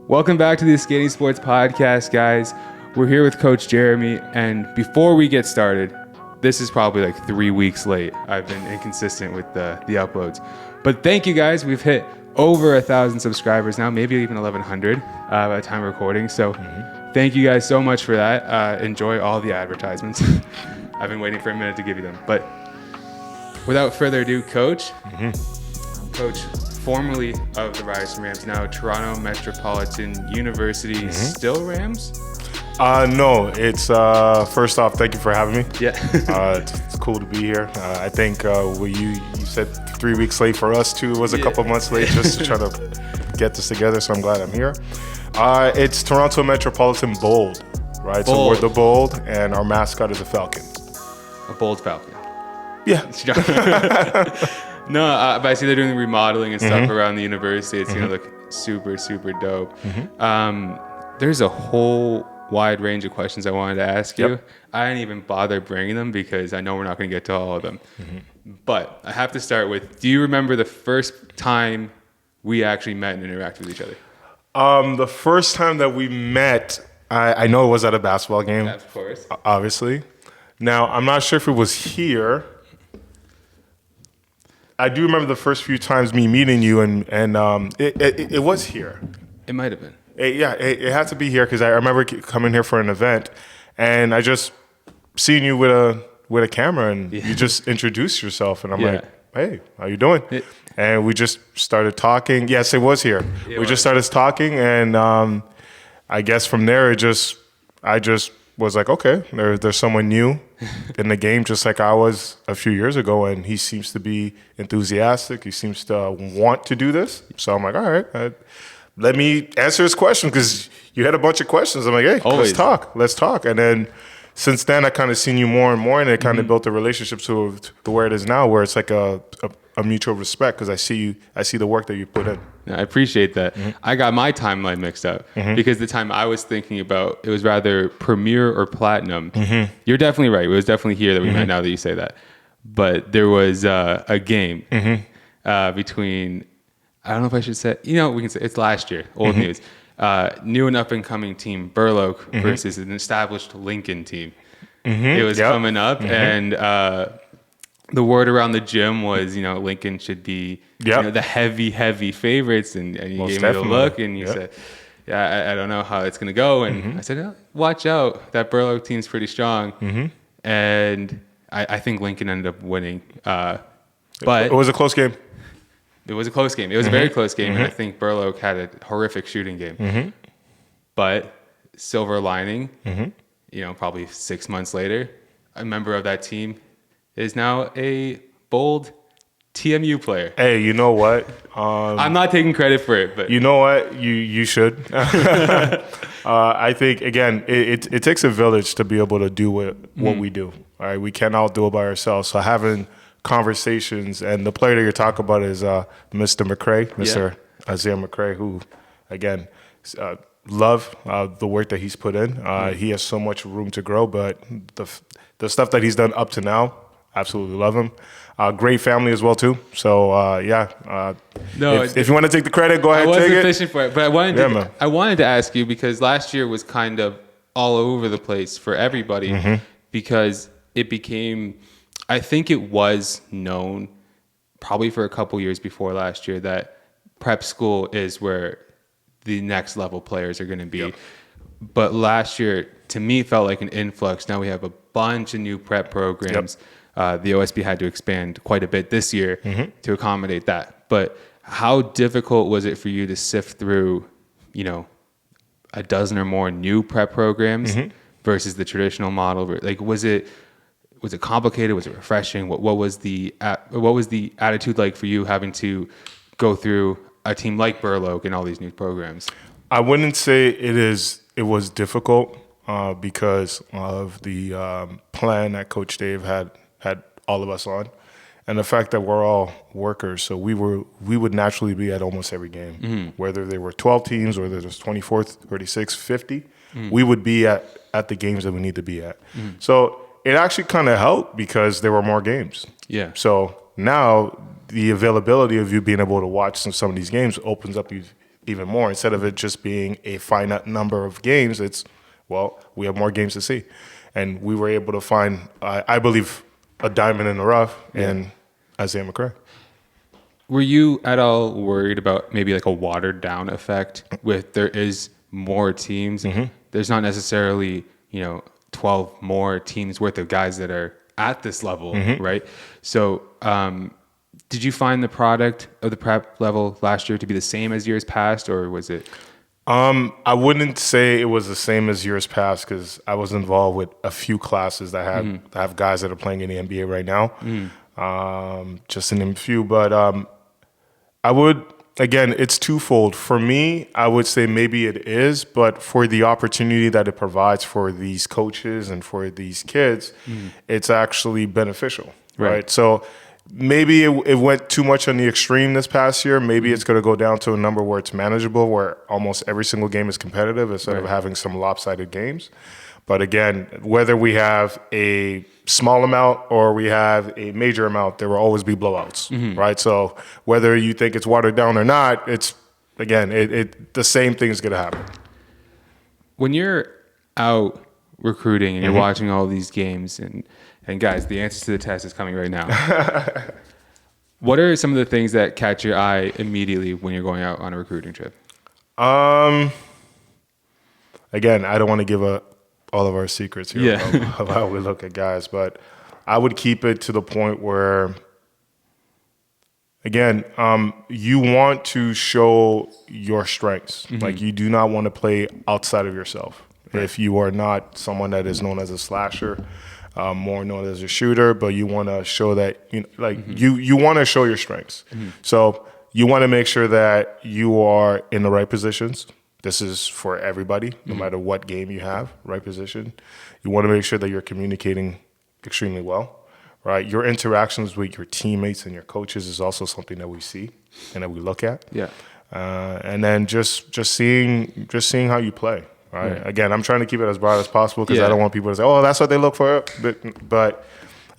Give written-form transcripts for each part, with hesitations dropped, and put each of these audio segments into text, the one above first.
Welcome back to the Eskandy Sports Podcast, guys. We're here with Coach Jeremie, and before we get started, this is probably like 3 weeks late. I've been inconsistent with the uploads. But thank you, guys. We've hit over 1,000 subscribers now, maybe even 1,100 by the time of recording. So thank you guys so much for that. Enjoy all the advertisements. I've been waiting for a minute to give you them. But without further ado, Coach. Coach, formerly of the Ryerson Rams, now Toronto Metropolitan University, still Rams? No, it's first off, thank you for having me. Yeah. It's cool to be here. I think you said 3 weeks late for us too. It was a couple months late just to try to get this together, so I'm glad I'm here. It's Toronto Metropolitan Bold, right? Bold. So we're the Bold, and our mascot is a falcon. A bold falcon. Yeah. No, but I see they're doing remodeling and stuff around the university. It's going to look super, super dope. There's a whole wide range of questions I wanted to ask you. I didn't even bother bringing them because I know we're not going to get to all of them. But I have to start with, do you remember the first time we actually met and interacted with each other? The first time that we met, I know it was at a basketball game. Of course. Obviously. Now, I'm not sure if it was here. I do remember the first few times me meeting you, and it was here. It might have been. It had to be here because I remember coming here for an event, and I just seen you with a camera, and you just introduced yourself, and I'm like, "Hey, how you doing?" And we just started talking. Yes, it was here. We just started talking, and I guess from there, I just was like, okay, there's someone new in the game, just like I was a few years ago, and he seems to be enthusiastic. He seems to want to do this. So I'm like, all right, let me answer his question, because you had a bunch of questions. I'm like, hey, Always. let's talk. And then since then, I kind of seen you more and more, and it kind of built a relationship to where it is now, where it's like a mutual respect, because I see the work that you put in. I appreciate that. I got my timeline mixed up because the time I was thinking about, it was rather Premier or Platinum. You're definitely right. It was definitely here that we met, now that you say that. But there was a game between, I don't know if I should say, we can say it's last year, old news. New and up-and-coming team Burloak versus an established Lincoln team. It was coming up, and the word around the gym was, Lincoln should be the heavy favorites, and you Most gave definitely. me the look, and you said, I don't know how it's going to go, and I said, oh, watch out, that Burloak team's pretty strong, and I think Lincoln ended up winning, but It was a close game. it was a close game. It was a very close game, and I think Burloak had a horrific shooting game, but silver lining, probably 6 months later, a member of that team is now a bold TMU player. Hey, you know what? I'm not taking credit for it, but You know what? You should. I think, again, it takes a village to be able to do what we do. All right, we can't all do it by ourselves. So having conversations, and the player that you're talking about is Mr. McCray, Mr. Isaiah McCray, who, again, love the work that he's put in. He has so much room to grow, but the stuff that he's done up to now, absolutely love him. Great family as well too. So if you want to take the credit, go ahead. I wasn't take fishing for it. But I wanted to ask you, because last year was kind of all over the place for everybody, because it became, I think it was known probably for a couple years before last year that prep school is where the next level players are going to be. But last year, to me, it felt like an influx. Now we have a bunch of new prep programs. The OSB had to expand quite a bit this year to accommodate that. But how difficult was it for you to sift through, a dozen or more new prep programs versus the traditional model? Like, was it complicated? Was it refreshing? What was the attitude like for you having to go through a team like Burloak and all these new programs? I wouldn't say it was difficult because of the plan that Coach Dave had all of us on, and the fact that we're all workers. So we would naturally be at almost every game, whether there were 12 teams, whether there's 24, 36, 50. We would be at the games that we need to be at. So it actually kind of helped because there were more games. Yeah. So now the availability of you being able to watch some of these games opens up even more. Instead of it just being a finite number of games, it's, well, we have more games to see. And we were able to find, I believe, a diamond in the rough in Isaiah McCray. Were you at all worried about maybe like a watered down effect with there is more teams? There's not necessarily, 12 more teams worth of guys that are at this level, right? So did you find the product of the prep level last year to be the same as years past, or was it? I wouldn't say it was the same as years past because I was involved with a few classes that have guys that are playing in the NBA right now. Just to name a few, but I would, again, it's twofold. For me, I would say maybe it is, but for the opportunity that it provides for these coaches and for these kids, it's actually beneficial, right? So maybe it went too much on the extreme this past year. Maybe it's going to go down to a number where it's manageable, where almost every single game is competitive instead of having some lopsided games. But again, whether we have a small amount or we have a major amount, there will always be blowouts, right? So whether you think it's watered down or not, it's, again, the same thing is going to happen. When you're out recruiting and you're watching all these games, and guys, the answer to the test is coming right now. What are some of the things that catch your eye immediately when you're going out on a recruiting trip? Again, I don't want to give all of our secrets here of how we look at guys, but I would keep it to the point where, again, you want to show your strengths. Like, you do not want to play outside of yourself. Right. If you are not someone that is known as a slasher, more known as a shooter, but you want to show that, you want to show your strengths. So you want to make sure that you are in the right positions. This is for everybody, no matter what game you have, right position. You want to make sure that you're communicating extremely well, right? Your interactions with your teammates and your coaches is also something that we see and that we look at. Yeah. And then just seeing how you play, right? Again, I'm trying to keep it as broad as possible because I don't want people to say, oh, that's what they look for. But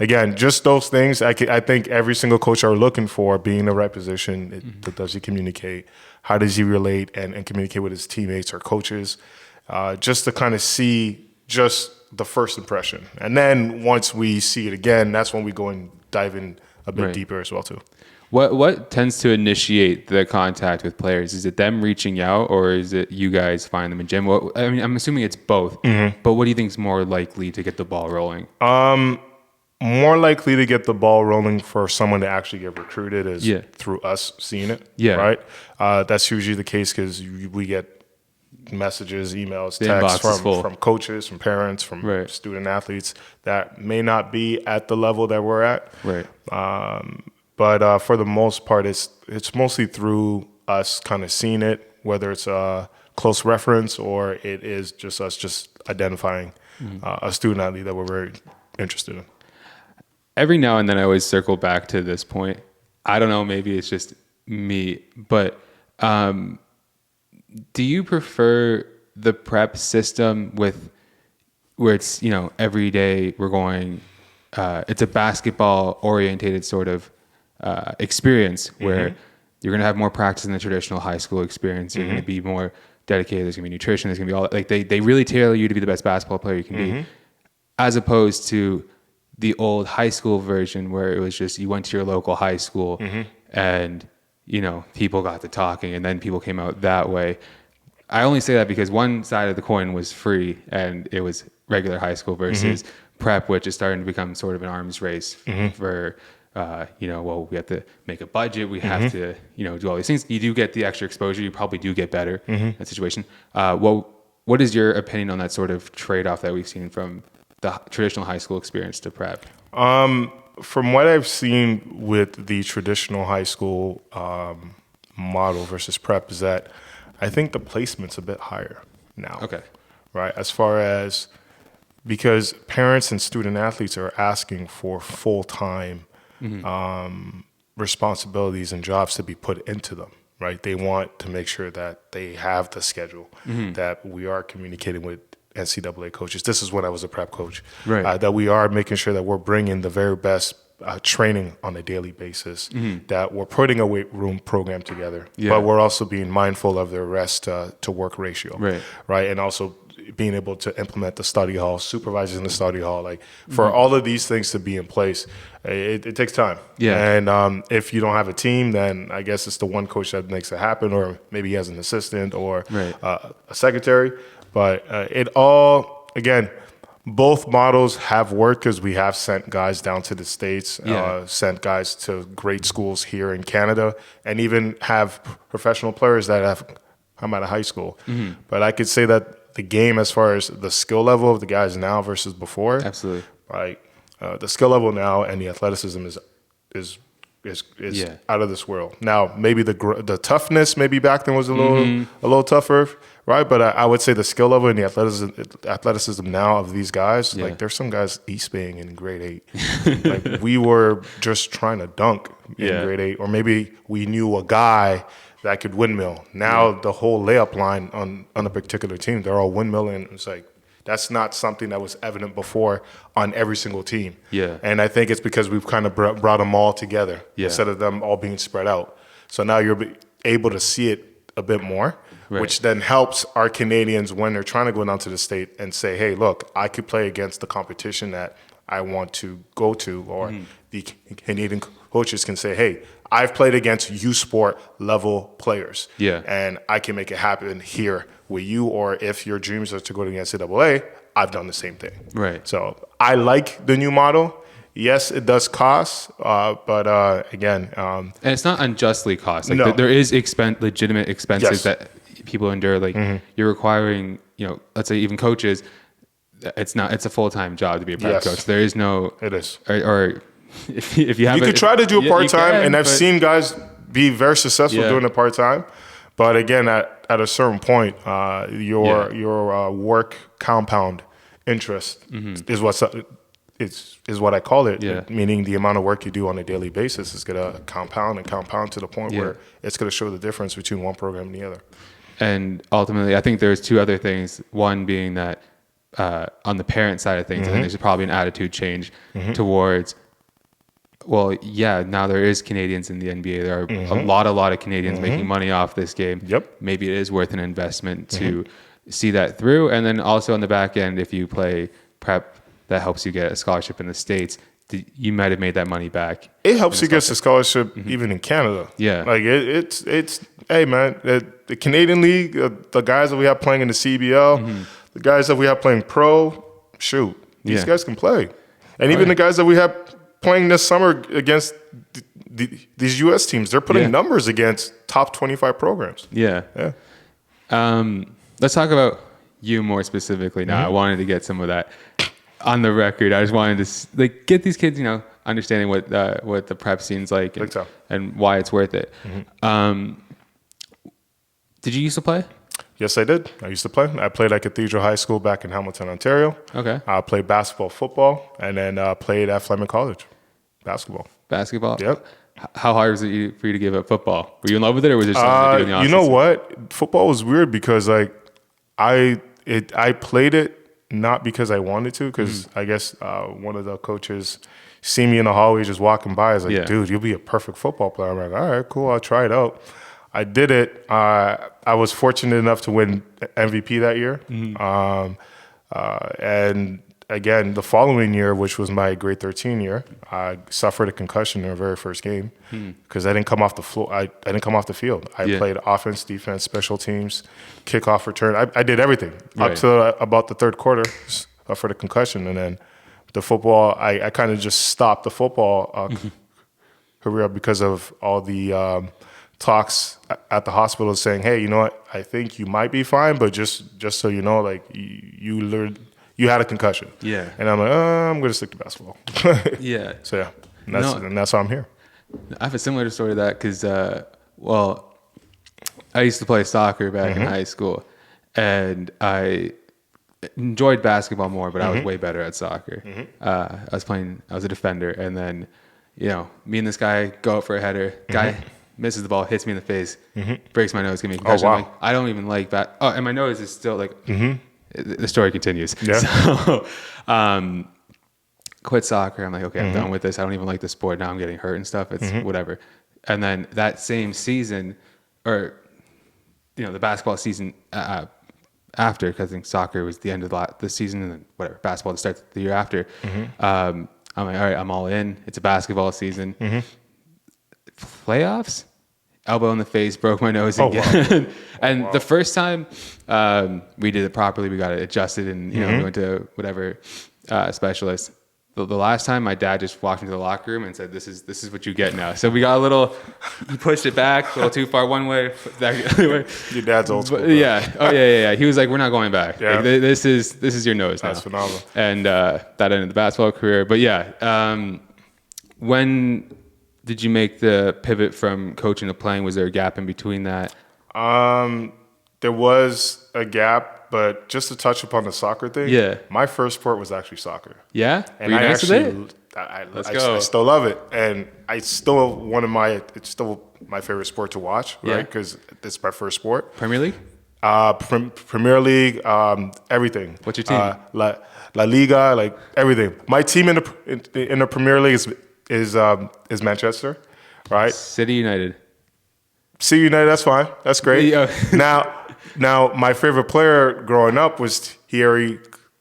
again, just those things I think every single coach are looking for, being in the right position. Does he communicate? How does he relate and communicate with his teammates or coaches? Just to kind of see just the first impression. And then once we see it again, that's when we go and dive in a bit deeper as well too. What tends to initiate the contact with players? Is it them reaching out, or is it you guys find them in gym? I mean, I'm assuming it's both. But what do you think is more likely to get the ball rolling? More likely to get the ball rolling for someone to actually get recruited is through us seeing it, right? That's usually the case because we get messages, emails, texts from coaches, from parents, from student athletes that may not be at the level that we're at. Right. But for the most part, it's mostly through us kind of seeing it, whether it's a close reference or it is just us just identifying a student athlete that we're very interested in. Every now and then I always circle back to this point. I don't know, maybe it's just me, but do you prefer the prep system where it's, every day we're going, it's a basketball orientated sort of experience where you're going to have more practice than the traditional high school experience. You're going to be more dedicated. There's going to be nutrition. There's going to be all that. Like they really tailor you to be the best basketball player you can be, as opposed to the old high school version where it was just you went to your local high school and people got to talking and then people came out that way. I only say that because one side of the coin was free and it was regular high school versus prep, which is starting to become sort of an arms race for well, we have to make a budget, we have to do all these things. You do get the extra exposure, you probably do get better in that situation. What is your opinion on that sort of trade-off that we've seen from the traditional high school experience to prep? From what I've seen with the traditional high school model versus prep is that I think the placement's a bit higher now. Okay. Right? As far as, because parents and student athletes are asking for full-time responsibilities and jobs to be put into them, right? They want to make sure that they have the schedule, that we are communicating with NCAA coaches. This is when I was a prep coach, right? That we are making sure that we're bringing the very best training on a daily basis, that we're putting a weight room program together, Yeah. but we're also being mindful of their rest to work ratio, right? And also being able to implement the study hall, supervising the study hall, like for all of these things to be in place, it takes time. Yeah. And if you don't have a team, then I guess it's the one coach that makes it happen, or maybe he has an assistant or a secretary. But it all, again, both models have worked because we have sent guys down to the States, sent guys to great schools here in Canada, and even have professional players that have come out of high school. But I could say that the game, as far as the skill level of the guys now versus before, absolutely, right? The skill level now and the athleticism is out of this world. Now, maybe the toughness maybe back then was a little tougher, right? But I would say the skill level and the athleticism now of these guys, like there's some guys East Baying in grade 8. Like we were just trying to dunk in grade 8, or maybe we knew a guy that could windmill. Now the whole layup line on a particular team, they're all windmilling. It's like, that's not something that was evident before on every single team. Yeah. And I think it's because we've kind of brought them all together instead of them all being spread out. So now you're able to see it a bit more, which then helps our Canadians when they're trying to go down to the state and say, hey, look, I could play against the competition that I want to go to, or the Canadian coaches can say, hey, I've played against U Sport level players, and I can make it happen here with you. Or if your dreams are to go to the NCAA, I've done the same thing. Right. So I like the new model. Yes, it does cost, but again, and it's not unjustly cost. Like there is legitimate expenses that people endure. Like you're requiring, let's say even coaches. It's a full-time job to be a prep coach. There is no. It is. Or if you have, you could try to do it part-time, and I've seen guys be very successful doing it part-time. But again, at a certain point, your work compound interest is what I call it. Meaning the amount of work you do on a daily basis is going to compound and compound to the point where it's going to show the difference between one program and the other. And ultimately, I think there's two other things. One being that on the parent side of things, I think there's probably an attitude change towards. Well, now there is Canadians in the NBA. There are a lot of Canadians making money off this game. Yep. Maybe it is worth an investment to see that through. And then also on the back end, if you play prep, that helps you get a scholarship in the States. You might have made that money back. It helps you get a scholarship even in Canada. Yeah. Like it's hey man, the Canadian League, the guys that we have playing in the CBL, the guys that we have playing pro, these guys can play. And even the guys that we have playing this summer against these U.S. teams, they're putting numbers against top 25 programs. Yeah. Let's talk about you more specifically now. I wanted to get some of that on the record. I just wanted to get these kids, understanding what the prep scene's like and why it's worth it. Did you used to play? Yes, I did. I used to play. I played at Cathedral High School back in Hamilton, Ontario. Okay. I played basketball, football, and then played at Fleming College. Basketball. Yep. How hard was it for you to give up football? Were you in love with it, or was it something to do in the off season? You know what? Football was weird because I played it not because I wanted to, because I guess one of the coaches see me in the hallway just walking by. Is like, dude, you'll be a perfect football player. I'm like, all right, cool. I'll try it out. I did it. I was fortunate enough to win MVP that year. And again, the following year, which was my grade 13 year, I suffered a concussion in the very first game because I didn't come off the floor. I didn't come off the field. I played offense, defense, special teams, kickoff, return. I did everything up to about the third quarter for the concussion. And then the football, I kind of just stopped the football career because of all the talks at the hospital saying, hey, you know what, I think you might be fine, but just so you know, like you learned, you had a concussion. Yeah. And I'm like, I'm going to stick to basketball. So and that's why I'm here. I have a similar story to that because, I used to play soccer back in high school, and I enjoyed basketball more, but I was way better at soccer. I was a defender, and then, me and this guy go out for a header. Guy misses the ball, hits me in the face, breaks my nose, give me a concussion. Oh, wow. Like, I don't even like that. Oh, and my nose is still like, the story continues. Yeah. So, quit soccer. I'm like, okay, I'm done with this. I don't even like the sport. Now I'm getting hurt and stuff. It's whatever. And then that same season, or, the basketball season after, because I think soccer was the end of the season, and then whatever, basketball starts the year after. I'm like, all right, I'm all in. It's a basketball season. Playoffs? Elbow in the face, broke my nose again. Wow. And the first time we did it properly, we got it adjusted, and we went to whatever specialist. The last time, my dad just walked into the locker room and said, "This is what you get now." So we got a little. He pushed it back a little too far one way, the other way. Your dad's old school. Yeah. Oh yeah. He was like, "We're not going back. Yeah. Like, this is your nose now." That's phenomenal. And that ended the basketball career. But yeah, when did you make the pivot from coaching to playing? Was there a gap in between that? There was a gap, but just to touch upon the soccer thing, my first sport was actually soccer. Yeah? And Were you nice with it? Let's go. I still love it. And it's still my favorite sport to watch, right? Because it's my first sport. Premier League? Premier League, everything. What's your team? La Liga, like everything. My team in the Premier League is Manchester, right? City United. City United, that's fine. That's great. Now, my favorite player growing up was Thierry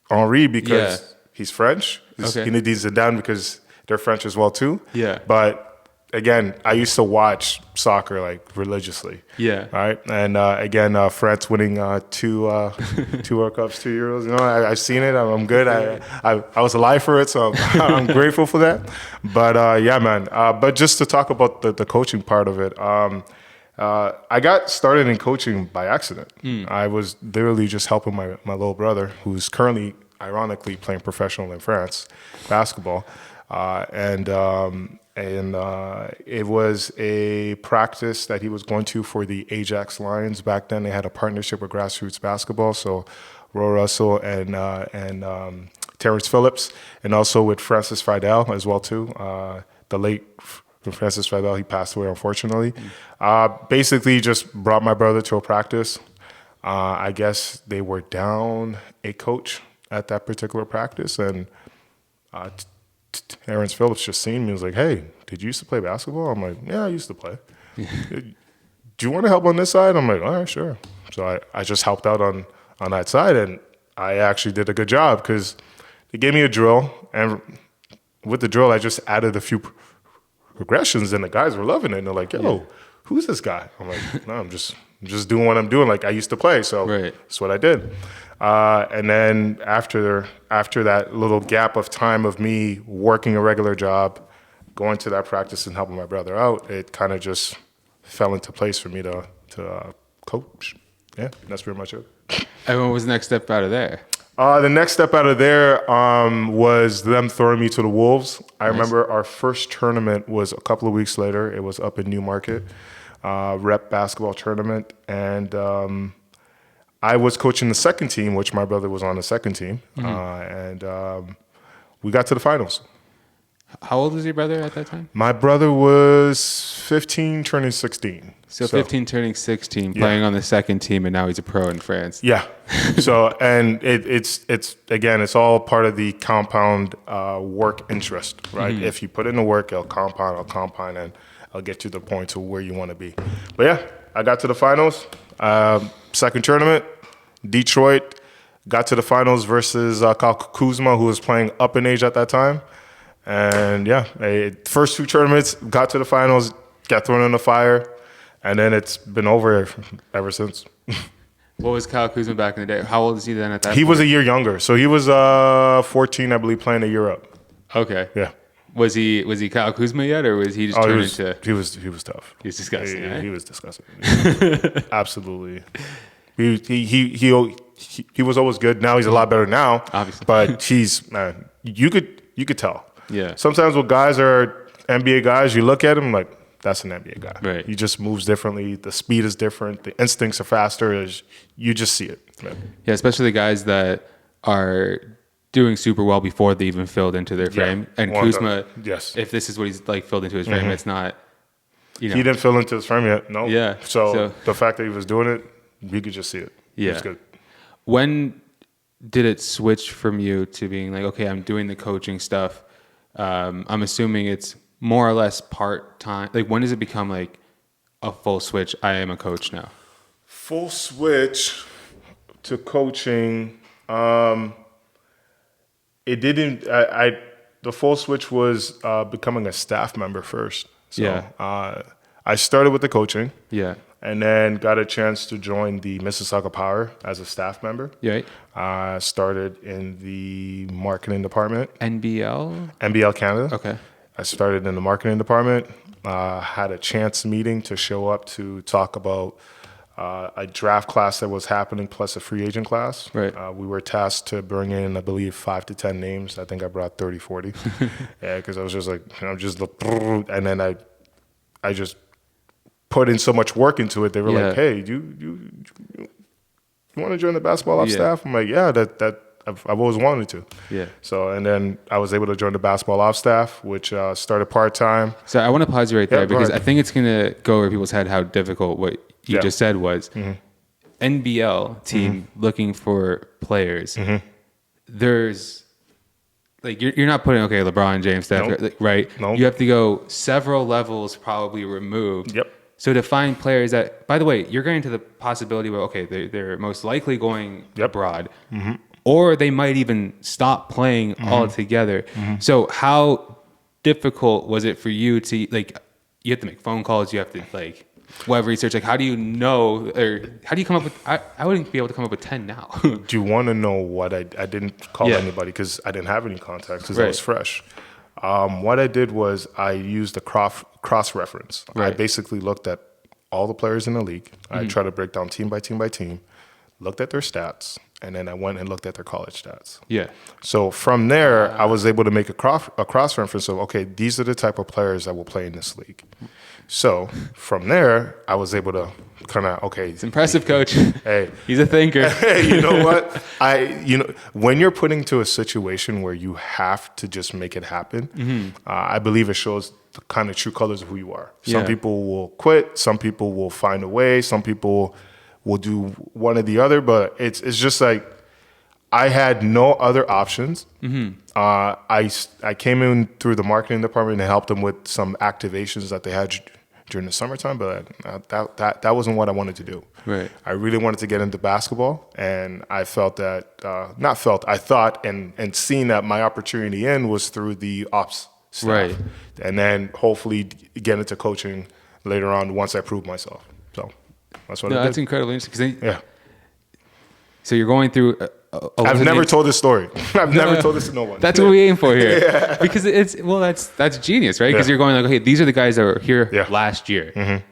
Henry because he's French. Zinedine Zidane because they're French as well too. Yeah. But again, I used to watch soccer like religiously. Yeah. Right. And again, France winning two World Cups, 2 Euros. I've seen it. I'm good. I was alive for it, so I'm grateful for that. But yeah, man. But just to talk about the coaching part of it. I got started in coaching by accident. I was literally just helping my little brother, who's currently, ironically, playing professional in France basketball, and it was a practice that he was going to for the Ajax Lions. Back then, they had a partnership with Grassroots Basketball, so Roy Russell and Terrence Phillips, and also with Francis Friedel as well too, the late Francis Friedel. He passed away, unfortunately. Basically, just brought my brother to a practice. I guess they were down a coach at that particular practice, and Terrence Phillips just seen me and was like, "Hey, did you used to play basketball?" I'm like, "Yeah, I used to play." "Do you want to help on this side?" I'm like, "All right, sure." So I just helped out on that side, and I actually did a good job because they gave me a drill, and with the drill, I just added a few progressions, and the guys were loving it. And they're like, "Yo, who's this guy?" I'm like, "No, I'm just doing what I'm doing. Like I used to play, so that's what I did." And then after that little gap of time of me working a regular job, going to that practice and helping my brother out, it kind of just fell into place for me to coach. Yeah, that's pretty much it. And what was the next step out of there? The next step out of there was them throwing me to the Wolves. I remember our first tournament was a couple of weeks later. It was up in Newmarket, rep basketball tournament. And I was coaching the second team, which my brother was on the second team. And we got to the finals. How old was your brother at that time? My brother was 15, turning 16. So 15 turning 16, playing on the second team, and now he's a pro in France. Yeah. So, and it's again, it's all part of the compound work interest, right? If you put in the work, I'll compound, and I'll get you to the point to where you want to be. But yeah, I got to the finals. Second tournament, Detroit, got to the finals versus Kyle Kuzma, who was playing up in age at that time. And yeah, first two tournaments, got to the finals, got thrown in the fire, and then it's been over ever since. What was Kyle Kuzma back in the day? How old is he then at that point? He was a year younger. So he was 14, I believe, playing in Europe. Okay. Yeah. Was he Kyle Kuzma yet, or was he just turned into... He was tough. He was disgusting, right? He was disgusting. Absolutely. He was always good. Now he's a lot better now. Obviously. But he's, man, you could tell. Yeah. Sometimes when guys are NBA guys, you look at him like, that's an NBA guy. Right. He just moves differently. The speed is different. The instincts are faster. You just see it. Right? Yeah, especially the guys that are doing super well before they even filled into their frame. And Kuzma, if this is what he's like filled into his frame, it's not, He didn't fill into his frame yet. No. Yeah. So the fact that he was doing it, you could just see it. Yeah. It was good. When did it switch from you to being like, okay, I'm doing the coaching stuff, I'm assuming it's more or less part-time. Like, when does it become like a full switch? I am a coach now. Full switch to coaching. It didn't. The full switch was becoming a staff member first. So, I started with the coaching. Yeah. And then got a chance to join the Mississauga Power as a staff member. Yeah. I started in the marketing department. NBL Canada. Okay. I started in the marketing department. Had a chance meeting to show up to talk about a draft class that was happening plus a free agent class. Right. We were tasked to bring in, I believe, 5 to 10 names. I think I brought 30, 40. Yeah, because I was just like, and then I just put in so much work into it. They were like, "Hey, you want to join the basketball ops staff?" I'm like, "Yeah, that I've always wanted to." Yeah. So, and then I was able to join the basketball ops staff, which started part-time. So I want to pause you right there because I think it's going to go over people's head how difficult what you just said was. NBL team looking for players. There's like you're not putting LeBron James stuff, right? Nope. You have to go several levels probably removed. Yep. So to find players that, by the way, you're getting to the possibility where they're most likely going abroad, or they might even stop playing altogether. So how difficult was it for you to you have to make phone calls, you have to web research, how do you know, or how do you come up with, I wouldn't be able to come up with 10 now. Do you want to know what I didn't call anybody because I didn't have any contacts because I was fresh. What I did was I used a cross-reference. I basically looked at all the players in the league. I tried to break down team by team by team, looked at their stats, and then I went and looked at their college stats. Yeah. So from there, I was able to make a cross-reference of, okay, these are the type of players that will play in this league. So from there, I was able to kind of, okay. It's impressive, coach. Hey. He's a thinker. Hey, you know what? When you're put into a situation where you have to just make it happen, I believe it shows the kind of true colors of who you are. Some people will quit. Some people will find a way. Some people will do one or the other. But it's just like I had no other options. I came in through the marketing department and helped them with some activations that they had during the summertime, but that wasn't what I wanted to do. Right. I really wanted to get into basketball, and I felt that, I thought and seen that my opportunity in was through the ops staff. Right. And then hopefully get into coaching later on once I proved myself. So that's what I did. That's incredibly interesting. So you're going through... I've never told this story. I've never told this to no one. That's what we aim for here. Because that's genius, right? Because you're going okay, these are the guys that were here last year.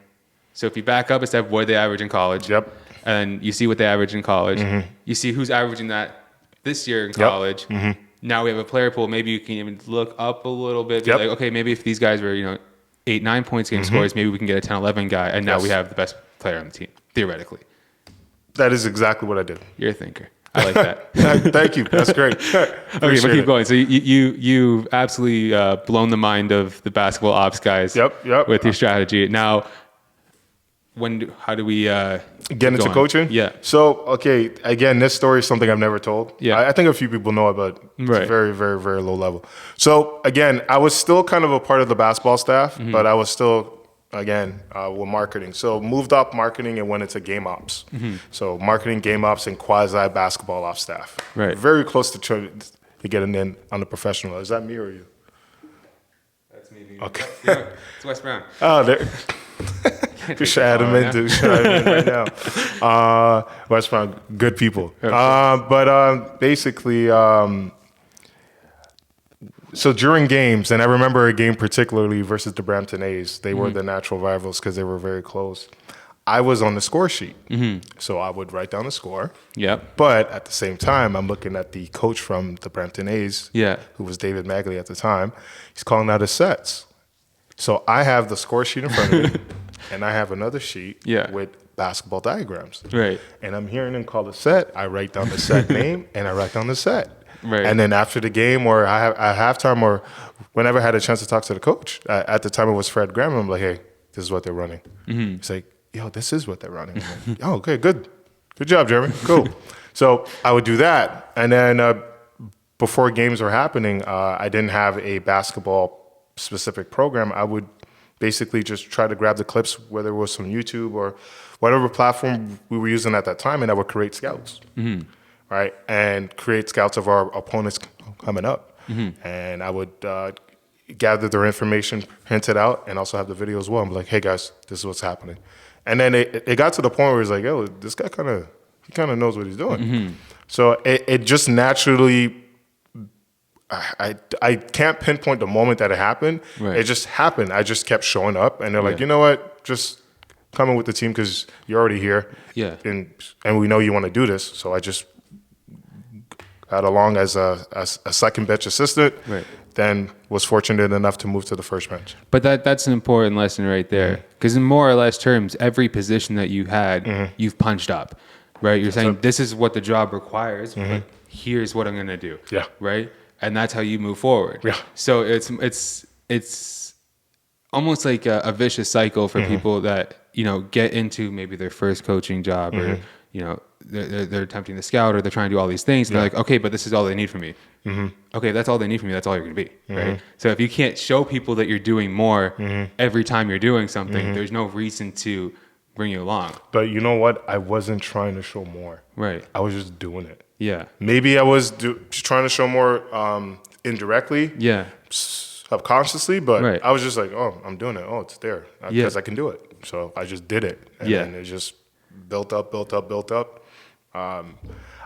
So if you back up a step, what did they average in college? Yep. And you see what they average in college. You see who's averaging that this year in college. Now we have a player pool. Maybe you can even look up a little bit. Be like, okay, maybe if these guys were, 8, 9 points game scores, maybe we can get a 10, 11 guy. And now we have the best player on the team, theoretically. That is exactly what I did. You're a thinker. I like that. Thank you. That's great. Okay, but keep going. So you've absolutely blown the mind of the basketball ops guys. Yep. With your strategy. Now, how do we get into coaching? Yeah. So again, this story is something I've never told. Yeah. I think a few people know it, but it's very, very, very low level. So again, I was still kind of a part of the basketball staff, but I was still. Again, with marketing. So moved up marketing and went into game ops. So marketing, game ops, and quasi basketball ops staff. Right. Very close to getting in on the professional. Is that me or you? That's me. Okay. It's Wes Brown. Oh, there. We should add him in right now. Wes Brown, good people. But basically... So during games, and I remember a game particularly versus the Brampton A's, they were the natural rivals because they were very close. I was on the score sheet, so I would write down the score. Yep. But at the same time, I'm looking at the coach from the Brampton A's, who was David Magley at the time. He's calling out his sets. So I have the score sheet in front of me, and I have another sheet with basketball diagrams. Right. And I'm hearing him call a set. I write down the set name, and I write down the set. Right. And then after the game or at halftime or whenever I had a chance to talk to the coach, at the time it was Fred Graham, I'm like, hey, this is what they're running. He's like, yo, this is what they're running. I'm like, oh, okay, good. Good job, Jeremy. Cool. So I would do that. And then before games were happening, I didn't have a basketball specific program. I would basically just try to grab the clips, whether it was from YouTube or whatever platform we were using at that time, and I would create scouts, right? And create scouts of our opponents coming up. And I would gather their information, print it out, and also have the video as well. I'm like, hey guys, this is what's happening. And then it got to the point where it's like, yo, this guy kind of knows what he's doing. So it just naturally, I can't pinpoint the moment that it happened. Right. It just happened. I just kept showing up, and they're like, you know what, just come in with the team because you're already here. Yeah. And we know you want to do this. So I just got along as a second bench assistant. Right. Then was fortunate enough to move to the first bench. But that's an important lesson right there. Because in more or less terms, every position that you had, you've punched up, right? You're saying, this is what the job requires, but here's what I'm going to do. Yeah. Right? And that's how you move forward. Yeah. So it's almost like a vicious cycle for people that, get into maybe their first coaching job or, they're attempting to scout or they're trying to do all these things. And they're like, okay, but this is all they need from me. Okay, that's all they need from me. That's all you're going to be, right? So if you can't show people that you're doing more every time you're doing something, there's no reason to bring you along. But you know what? I wasn't trying to show more. Right. I was just doing it. Yeah. Maybe I was just trying to show more indirectly. Yeah. Subconsciously, but I was just like, oh, I'm doing it. Oh, it's there because I can do it. So I just did it, and then it just built up. I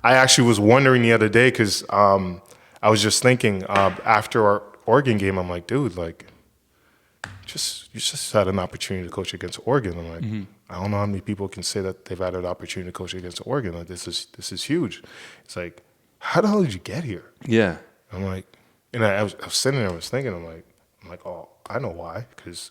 actually was wondering the other day because I was just thinking after our Oregon game, I'm like, dude, like, you just had an opportunity to coach against Oregon. I'm like, I don't know how many people can say that they've had an opportunity to coach against Oregon. Like, this is huge. It's like, how the hell did you get here? Yeah. I'm like, and I was sitting there, I was thinking, I'm like, oh, I know why, because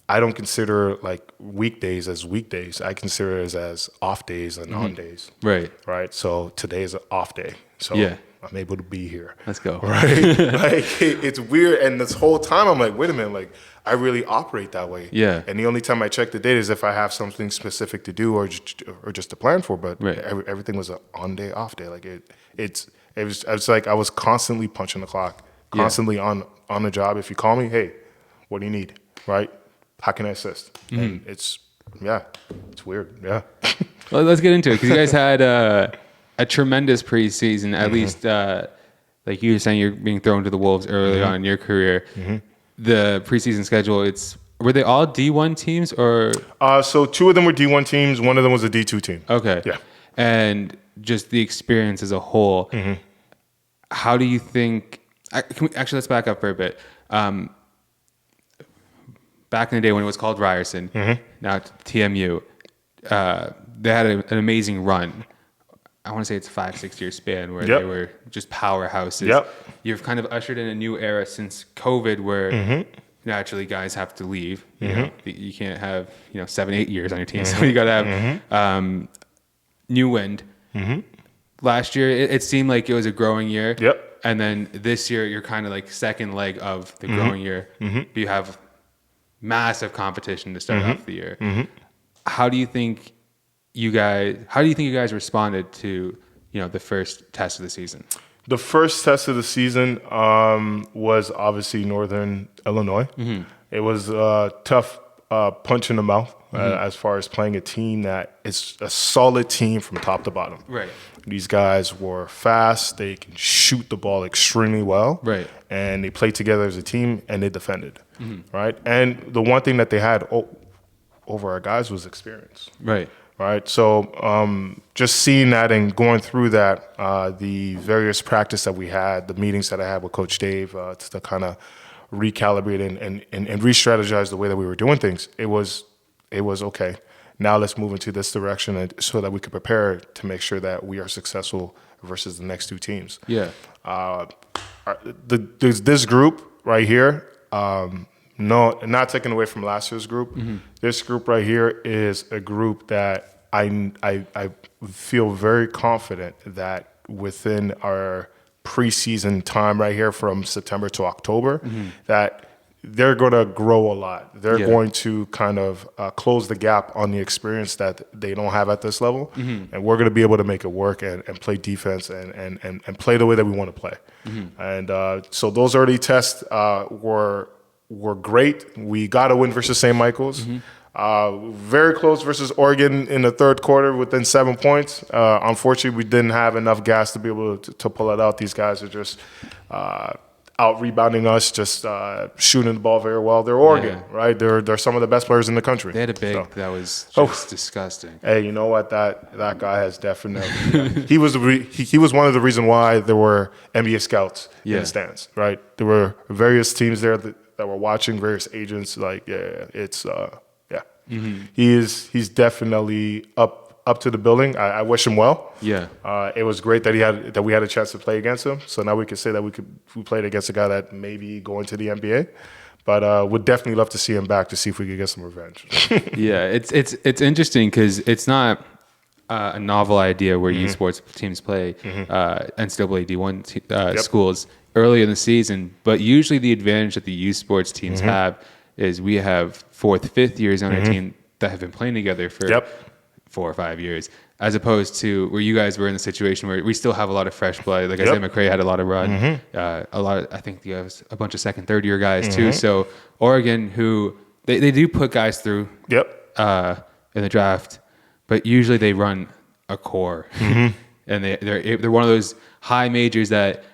I don't consider like weekdays as weekdays. I consider it as off days and on days. Right. Right. So today is an off day. So I'm able to be here. Let's go. Right. Like it's weird. And this whole time I'm like, wait a minute, like I really operate that way. Yeah. And the only time I check the date is if I have something specific to do or just to plan for. But everything was an on day, off day. Like it was like I was constantly punching the clock, constantly on the job. If you call me, hey, what do you need? Right. How can I assist? And it's weird. Yeah. Well, let's get into it because you guys had a tremendous preseason. At least, like you were saying, you're being thrown to the wolves early on in your career. The preseason schedule. Were they all D1 teams or? So 2 of them were D1 teams. 1 of them was a D2 team. Okay. Yeah. And just the experience as a whole. How do you think? Actually, let's back up for a bit. Back in the day when it was called Ryerson, now TMU, they had an amazing run. I want to say it's a 5-6 year span where they were just powerhouses. Yep. You've kind of ushered in a new era since COVID where naturally guys have to leave. You know, you can't have 7-8 years on your team, so you got to have new wind. Last year, it seemed like it was a growing year. Yep. And then this year, you're kind of like second leg of the growing year. You have massive competition to start off the year. How do you think you guys responded to the first test of the season? The first test of the season was obviously Northern Illinois. It was a tough punch in the mouth as far as playing a team that is a solid team from top to bottom. Right. These guys were fast. They can shoot the ball extremely well. Right. And they played together as a team, and they defended. Right. And the one thing that they had over our guys was experience. Right. Right. So just seeing that and going through that, the various practice that we had, the meetings that I had with Coach Dave to kind of recalibrate and re-strategize the way that we were doing things, it was okay. Now let's move into this direction so that we can prepare to make sure that we are successful versus the next 2 teams. Yeah. There's this group right here. No, not taken away from last year's group. This group right here is a group that I feel very confident that within our preseason time right here from September to October, that they're going to grow a lot. They're going to kind of close the gap on the experience that they don't have at this level. And we're going to be able to make it work and play defense and play the way that we want to play. And so those early tests were great. We got a win versus St. Michael's. Very close versus Oregon in the third quarter within 7 points. Unfortunately, we didn't have enough gas to be able to pull it out. These guys are just out rebounding us, just shooting the ball very well. They're Oregon, right? They're some of the best players in the country. They had a big that was just disgusting. Hey, you know what? That guy has definitely. He was one of the reasons why there were NBA scouts in the stands, right? There were various teams there that were watching, various agents. Like, he's definitely up to the building. I wish him well. It was great that we had a chance to play against him. So now we can say that we played against a guy that maybe going to the NBA, but would definitely love to see him back to see if we could get some revenge. It's interesting because it's not a novel idea where youth sports teams play NCAA D1 schools early in the season, but usually the advantage that the youth sports teams have is we have 4th, 5th years on our team that have been playing together for 4 or 5 years, as opposed to where you guys were in the situation where we still have a lot of fresh blood. Like Isaiah McCray had a lot of run, I think you have a bunch of 2nd, 3rd year guys too. So Oregon, who they do put guys through in the draft, but usually they run a core, and they're one of those high majors that,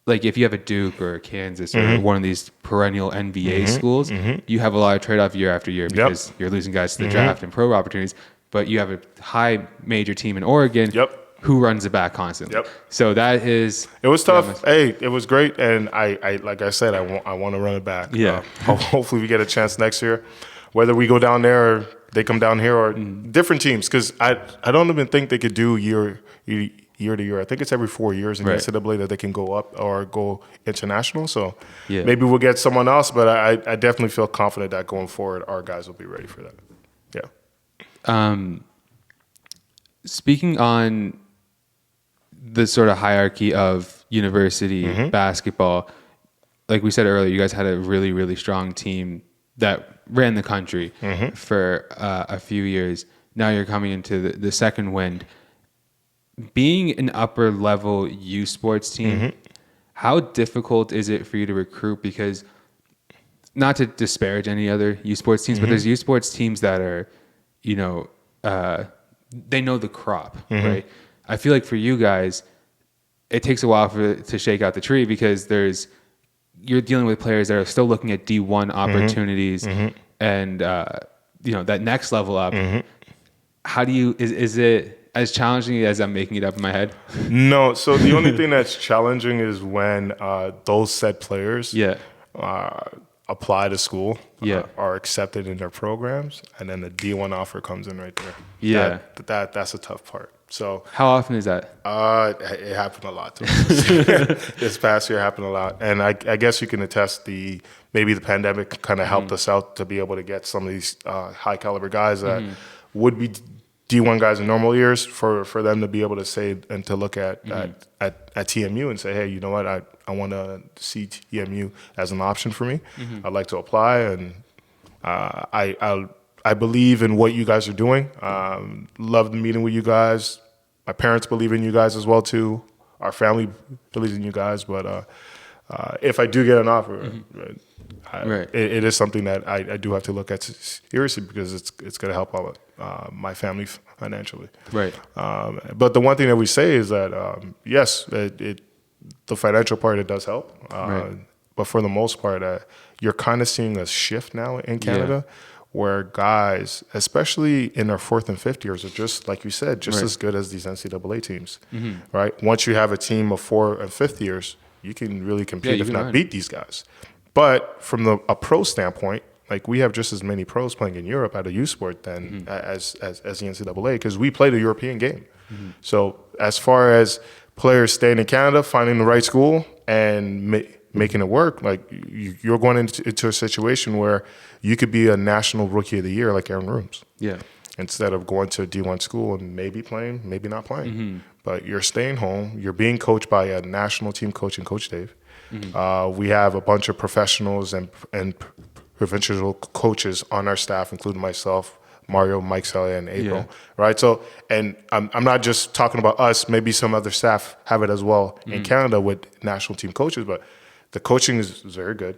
like if you have a Duke or a Kansas or one of these perennial NBA schools, you have a lot of trade-off year after year because you're losing guys to the draft and pro opportunities. But you have a high major team in Oregon who runs it back constantly. So that is... It was tough. Hey, it was great. And I like I said, I want to run it back. Hopefully we get a chance next year. Whether we go down there or they come down here or different teams. Because I don't even think they could do year to year. I think it's every 4 years in the NCAA that they can go up or go international. So maybe we'll get someone else. But I definitely feel confident that going forward, our guys will be ready for that. Speaking on the sort of hierarchy of university basketball, like we said earlier, you guys had a really, really strong team that ran the country for a few years. Now you're coming into the second wind. Being an upper level youth sports team, how difficult is it for you to recruit? Because not to disparage any other youth sports teams, but there's youth sports teams that are, they know the crop, right? I feel like for you guys, it takes a while to shake out the tree because you're dealing with players that are still looking at D1 opportunities and that next level up. How do you is it as challenging as I'm making it up in my head? No. So the only thing that's challenging is when those said players apply to school, are accepted in their programs, and then the D1 offer comes in right there. That's a tough part. So how often is that? It happened a lot to us. This past year happened a lot, and I guess you can attest maybe the pandemic kind of helped us out to be able to get some of these high caliber guys that would be D1 guys in normal years for them to be able to say and to look at TMU and say, hey, you know what, I want to see TMU as an option for me. I'd like to apply, and I believe in what you guys are doing. Loved meeting with you guys. My parents believe in you guys as well too. Our family believes in you guys. But if I do get an offer, it is something that I do have to look at seriously because it's going to help out my family financially. Right. But the one thing that we say is that yes, the financial part, it does help. But for the most part, you're kind of seeing a shift now in Canada. Where guys, especially in their 4th and 5th years, are just, like you said, just as good as these NCAA teams, right? Once you have a team of 4th and 5th years, you can really compete, if not beat these guys. But from a pro standpoint, like we have just as many pros playing in Europe at a youth sport than as the NCAA because we play the European game. So as far as players staying in Canada, finding the right school, and making it work, like you're going into a situation where you could be a national rookie of the year like Aaron Rooms. Instead of going to a D1 school and maybe playing, maybe not playing. But you're staying home. You're being coached by a national team coach in Coach Dave. We have a bunch of professionals and provincial coaches on our staff, including myself, Mario, Mike Celia, and April, right? So, and I'm not just talking about us. Maybe some other staff have it as well in Canada with national team coaches, but the coaching is very good.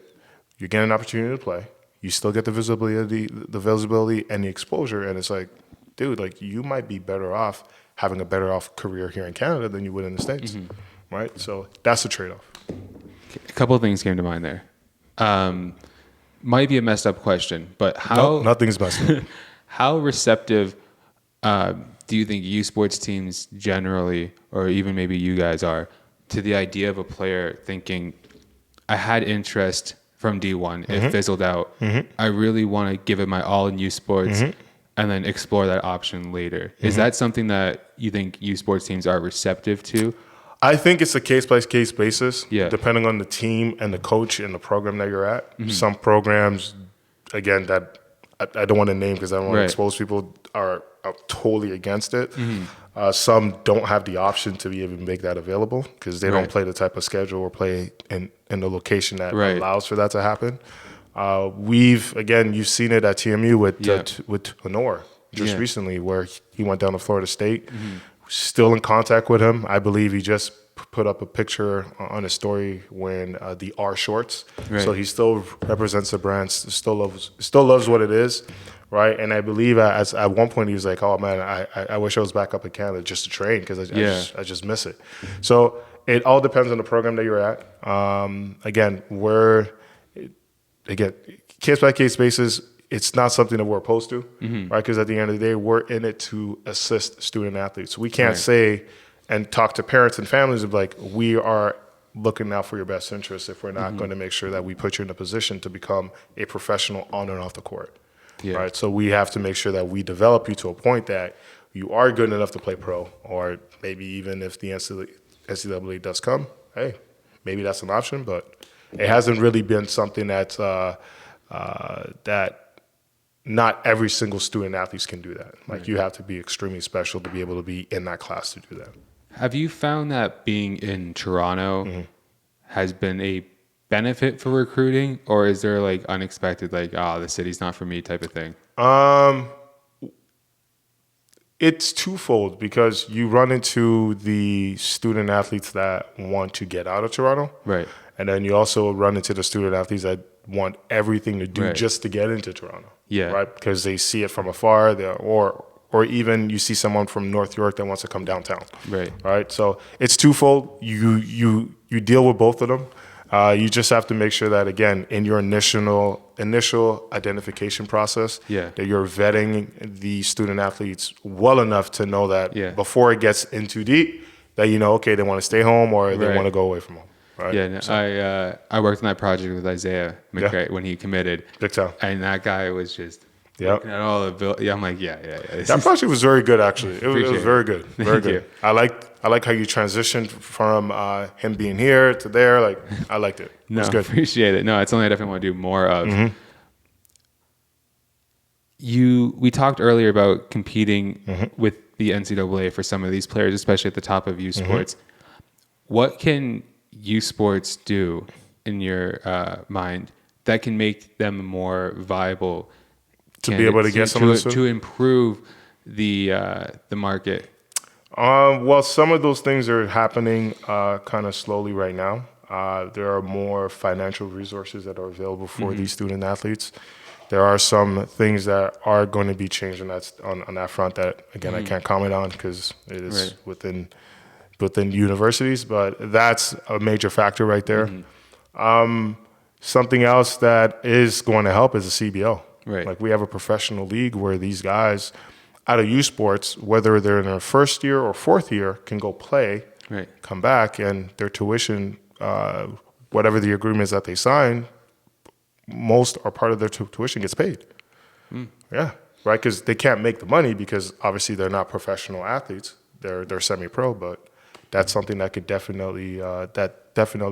You get an opportunity to play. You still get the visibility and the exposure, and it's like, dude, like you might be better off having a better off career here in Canada than you would in the States, right? So that's the trade-off. A couple of things came to mind there. Might be a messed up question, but how... No, nothing's messed up. How receptive do you think U Sports teams generally, or even maybe you guys are, to the idea of a player thinking, I had interest from D1, it fizzled out. I really want to give it my all in U Sports and then explore that option later. Is that something that you think U Sports teams are receptive to? I think it's a case-by-case basis, depending on the team and the coach and the program that you're at. Some programs, again, that I don't want to name because I don't want to expose people, are totally against it. Some don't have the option to be able to make that available because they don't play the type of schedule or play in the location that allows for that to happen. You've seen it at TMU with Honor just recently, where he went down to Florida State. Still in contact with him. I believe he just put up a picture on his story when the R shorts. So he still represents the brand, still loves what it is, right? And I believe at one point he was like, "Oh man, I wish I was back up in Canada just to train because I just miss it." So it all depends on the program that you're at. Again, case by case basis. It's not something that we're opposed to, right? Because at the end of the day, we're in it to assist student athletes. We can't say and talk to parents and families of like, we are looking out for your best interests if we're not going to make sure that we put you in a position to become a professional on and off the court, right? So we have to make sure that we develop you to a point that you are good enough to play pro, or maybe even if the NCAA does come, hey, maybe that's an option, but it hasn't really been something that not every single student athlete can do that. Like you have to be extremely special to be able to be in that class to do that. Have you found that being in Toronto has been a benefit for recruiting, or is there like unexpected, like, the city's not for me type of thing? It's twofold because you run into the student athletes that want to get out of Toronto. Right. And then you also run into the student athletes that want everything to do just to get into Toronto. Yeah. Right? Because they see it from afar, or even you see someone from North York that wants to come downtown. Right. Right. So it's twofold. You deal with both of them. You just have to make sure that, again, in your initial identification process, that you're vetting the student athletes well enough to know that before it gets in too deep, that okay, they want to stay home or they want to go away from home. Right? Yeah, no, so. I worked on that project with Isaiah McRae when he committed. Big time. And that guy was just looking at all the I'm like, That project was very good, actually. It was very good. Very good. I like how you transitioned from him being here to there. Like, I liked it. It was good. Appreciate it. No, it's something I definitely want to do more of. We talked earlier about competing with the NCAA for some of these players, especially at the top of U Sports. What can U Sports do in your mind that can make them more viable to be able to get some of this to improve the market? Well, some of those things are happening kind of slowly right now. There are more financial resources that are available for these student athletes. There are some things that are going to be changed on that front that, again, I can't comment on because it is within universities, but that's a major factor right there. Something else that is going to help is the CBL. Right. Like we have a professional league where these guys out of U Sports, whether they're in their first year or fourth year, can go play, come back, and their tuition, whatever the agreements that they sign, most or part of their tuition gets paid. Yeah, right, because they can't make the money because obviously they're not professional athletes. They're semi-pro, but that's something that could definitely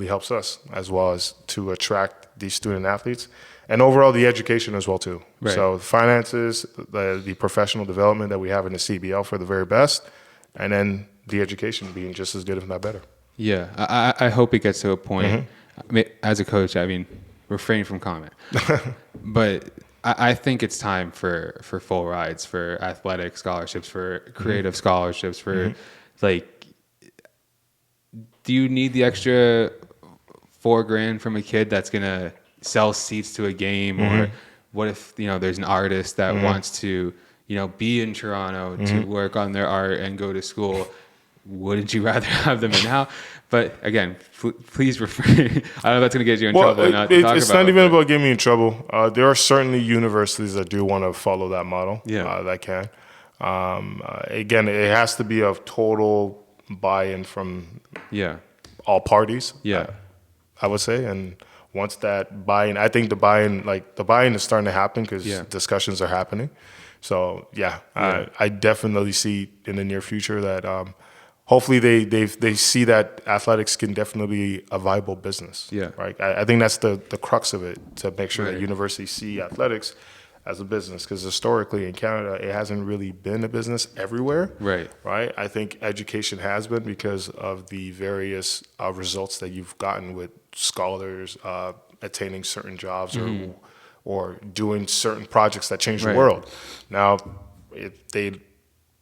helps us as well as to attract these student athletes and overall the education as well too. Right. So finances, the professional development that we have in the CBL for the very best, and then the education being just as good if not better. Yeah, I hope it gets to a point. as a coach, I mean, refrain from comment. But I think it's time for full rides, for athletic scholarships, for creative scholarships, for like, do you need the extra $4,000 from a kid that's gonna sell seats to a game, or what if there's an artist that wants to be in Toronto to work on their art and go to school? Wouldn't you rather have them in now? But again, please refrain. I don't know if that's going to get you in trouble or not. It's not even about getting me in trouble. There are certainly universities that do want to follow that model. That can. Again, it has to be a total buy-in from all parties. I would say, and once that buy-in, I think the buy-in is starting to happen because discussions are happening. So I definitely see in the near future that hopefully they see that athletics can definitely be a viable business. Right. I think that's the crux of it, to make sure that universities see athletics as a business, because historically in Canada it hasn't really been a business everywhere. Right. I think education has been, because of the various results that you've gotten with scholars attaining certain jobs or doing certain projects that change the world. Now, if they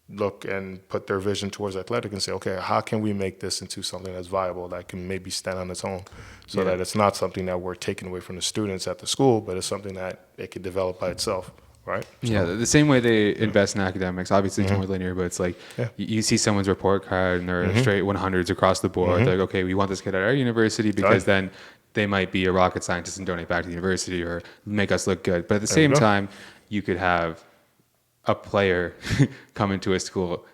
look and put their vision towards athletic and say, okay, how can we make this into something that's viable, that can maybe stand on its own, so that it's not something that we're taking away from the students at the school, but it's something that it could develop by itself, right? So, the same way they invest in academics, obviously it's more linear, but it's like you see someone's report card and they're straight 100s across the board. They're like, okay, we want this kid at our university because then they might be a rocket scientist and donate back to the university or make us look good. But at the same time, you could have a player come into a school,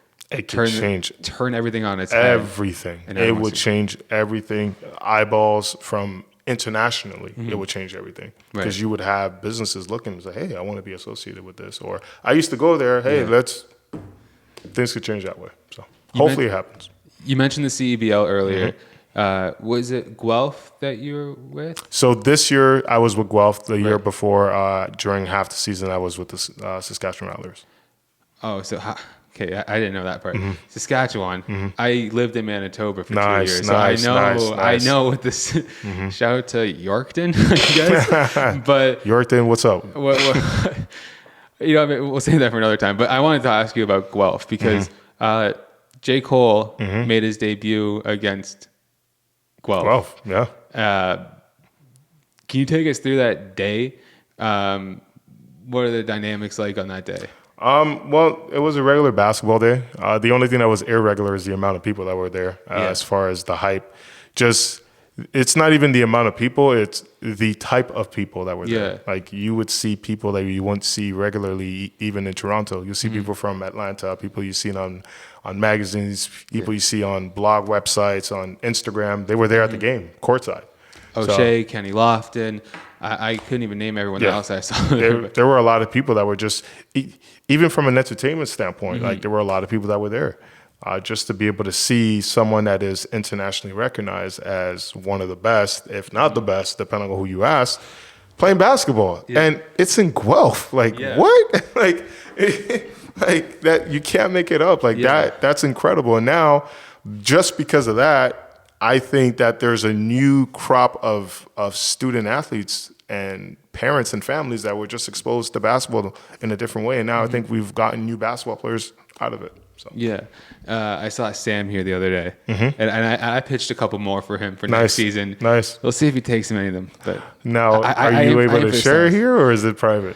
turn everything on its head. Everything. It would change everything. Eyeballs from internationally, it would change everything. Because you would have businesses looking and say, hey, I want to be associated with this. Or I used to go there, hey, things could change that way. So hopefully it happens. You mentioned the CEBL earlier. Was it Guelph that you were with? So this year I was with Guelph. The year before, during half the season, I was with the Saskatchewan Rattlers. Oh, so okay, I didn't know that part. Saskatchewan. I lived in Manitoba for 2 years, so I know what this. Shout out to Yorkton, I guess. But Yorkton, what's up? We'll save that for another time. But I wanted to ask you about Guelph because J. Cole made his debut against Guelph. Can you take us through that day? What are the dynamics like on that day? Well, it was a regular basketball day. The only thing that was irregular is the amount of people that were there. As far as the hype, it's not even the amount of people; it's the type of people that were there. Like, you would see people that you wouldn't see regularly, even in Toronto. You see people from Atlanta, people you see on magazines, people you see on blog websites, on Instagram. They were there at the game, courtside. O'Shea, Kenny Lofton. I couldn't even name everyone else I saw. There were a lot of people that were just, even from an entertainment standpoint, like, there were a lot of people that were there. Just to be able to see someone that is internationally recognized as one of the best, if not the best, depending on who you ask, playing basketball. And it's in Guelph. Like, what? like that, you can't make it up. Like, that's incredible. And now, just because of that, I think that there's a new crop of student athletes and parents and families that were just exposed to basketball in a different way. And now I think we've gotten new basketball players out of it. So. I saw Sam here the other day, and I pitched a couple more for him for next season. We'll see if he takes any of them. But now, are you able to share here, or is it private?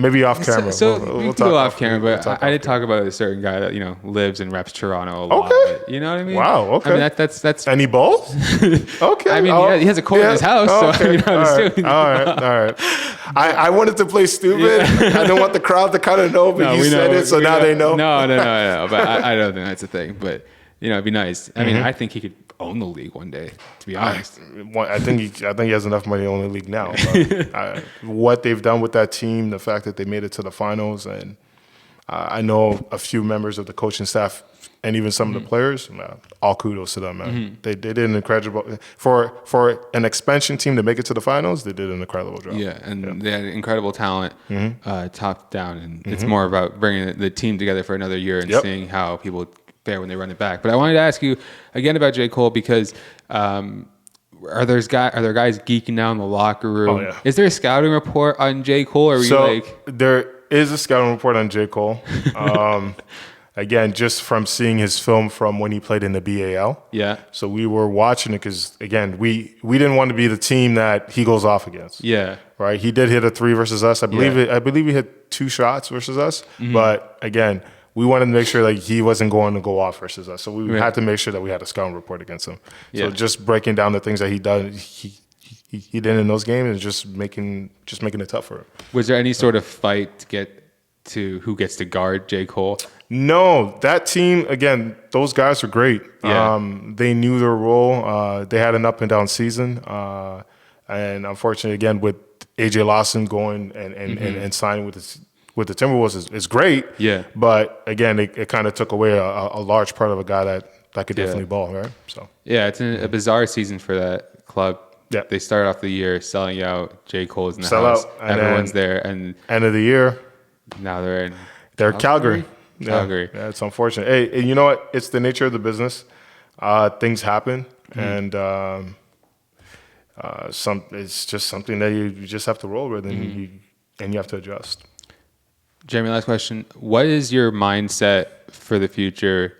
Maybe off camera. So we'll talk off camera, but I did talk about a certain guy that lives and reps Toronto a lot. Okay. You know what I mean? Wow. Okay. I mean, that's. Any balls? Okay. I mean, he has a court in his house, so I mean, all right. I wanted to play stupid. I don't want the crowd to kind of know, but you said it, so now they know. No. But I don't think that's a thing. But it'd be nice. I mean, I think he could own the league one day, to be honest. I think he has enough money to own the league now. But what they've done with that team, the fact that they made it to the finals, and I know a few members of the coaching staff and even some of the players, all kudos to them, man. They did an incredible for an expansion team to make it to the finals. They did an incredible job. They had incredible talent, top down, and it's more about bringing the team together for another year and seeing how people fare when they run it back. But I wanted to ask you again about J. Cole because are there guys geeking out in the locker room? Oh, yeah. Is there a scouting report on J. Cole? Or are So you like, there is a scouting report on J. Cole. Again, just from seeing his film from when he played in the BAL. yeah, So we were watching it because, again, we didn't want to be the team that he goes off against. yeah, Right? He did hit a 3 versus us. I believe he hit 2 shots versus us. Mm-hmm. But again, we wanted to make sure like he wasn't going to go off versus us. So we had to make sure that we had a scouting report against him. Yeah. So just breaking down the things that he done, he did in those games and just making it tough for him. Was there any sort of fight to get to who gets to guard J. Cole? No, that team, again, those guys were great. Yeah. They knew their role. They had an up and down season. And unfortunately, again, with AJ Lawson going and signing with the Timberwolves is great. Yeah. But again, it kind of took away a large part of a guy that could definitely ball, right? So yeah, it's a bizarre season for that club. Yeah. They started off the year selling out. J. Cole's in the Sell house. out, and Everyone's then there, and end of the year, now they're in Calgary. Calgary. Yeah, it's unfortunate. Hey, you know what? It's the nature of the business. Things happen, and it's just something that you just have to roll with, and you have to adjust. Jeremy, last question. What is your mindset for the future?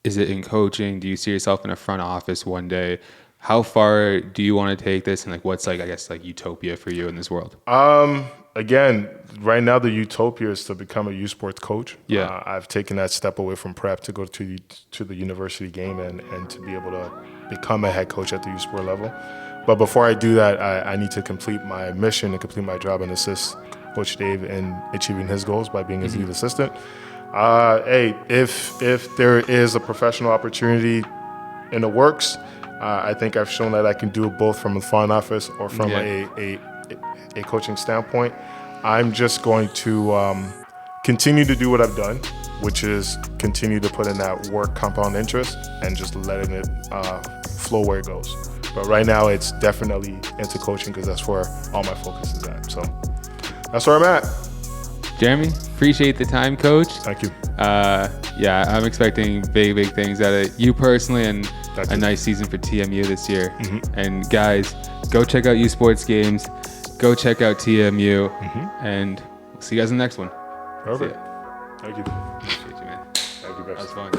Is it in coaching? Do you see yourself in a front office one day? How far do you want to take this? And like, what's like, I guess, like utopia for you in this world? Again, right now the utopia is to become a U Sports coach. Yeah. I've taken that step away from prep to go to the university game and to be able to become a head coach at the U Sport level. But before I do that, I need to complete my mission and complete my job and assist Coach Dave in achieving his goals by being his lead assistant. If there is a professional opportunity in the works, I think I've shown that I can do it both from the front office or from a coaching standpoint. I'm just going to continue to do what I've done, which is continue to put in that work compound interest and just letting it flow where it goes. But right now it's definitely into coaching because that's where all my focus is at. So that's where I'm at. Jeremy, appreciate the time, Coach. Thank you. I'm expecting big things out of you personally and a nice season for TMU this year. And guys, go check out U Sports games. Go check out TMU. And we'll see you guys in the next one. Perfect. Thank you. Appreciate you, man. Thank you, guys. That was fun.